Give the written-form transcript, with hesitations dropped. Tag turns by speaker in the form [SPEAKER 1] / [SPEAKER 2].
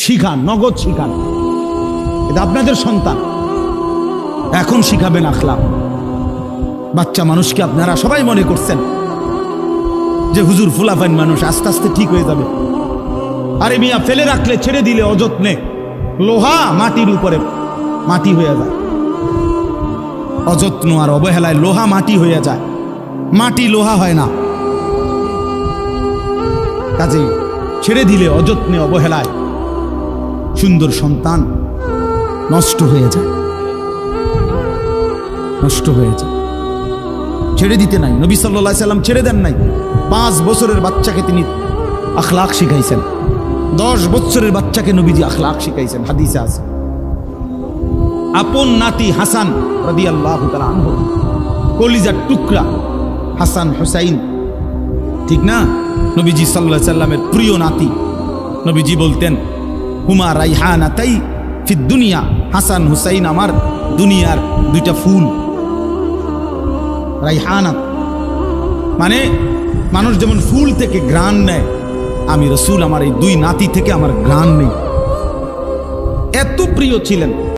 [SPEAKER 1] শিখান, নগদ শিখান। এটা আপনাদের সন্তান, এখন শিখাবেন আখলাক। বাচ্চা মানুষকে আপনারা সবাই মনে করছেন যে হুজুর ফুলাফাইন মানুষ, আস্তে আস্তে ঠিক হয়ে যাবে। আরে মিয়া, ফেলে রাখলে, ছেড়ে দিলে অযত্নে লোহা মাটির উপরে মাটি হয়ে যায়। অযত্ন আর অবহেলায় লোহা মাটি হয়ে যায়, মাটি লোহা হয় না। কাজেই ছেড়ে দিলে অযত্নে অবহেলায় সুন্দর সন্তান নষ্ট হয়ে যায়, নষ্ট হয়ে যায়। ছেড়ে দিতে নাই, নবী সাল্লাল্লাহু আলাইহি সাল্লাম ছেড়ে দেন নাই। 5 বছরের বাচ্চাকে তিনি আখলাক শিখাইছেন, 10 বছরের বাচ্চাকে নবীজি আখলাক শিখাইছেন, হাদিসে আছে। আপন নাতি হাসান রাদিয়াল্লাহু তাআলা আনহু, কলিজার টুকরা হাসান হুসাইন, ঠিক না? নবীজি সাল্লাল্লাহু আলাইহি সাল্লামের প্রিয় নাতি। নবীজি বলতেন, হুমা রাইহানাতাই ফিদ দুনিয়া, হাসান হুসাইন আমার দুনিয়ার 2টা ফুল। রাইহানাত মানে মানুষ যেমন ফুল থেকে ঘ্রাণ নেয়, আমি রাসূল আমার এই 2 নাতি থেকে আমার ঘ্রাণ নেই। এত প্রিয় ছিলেন।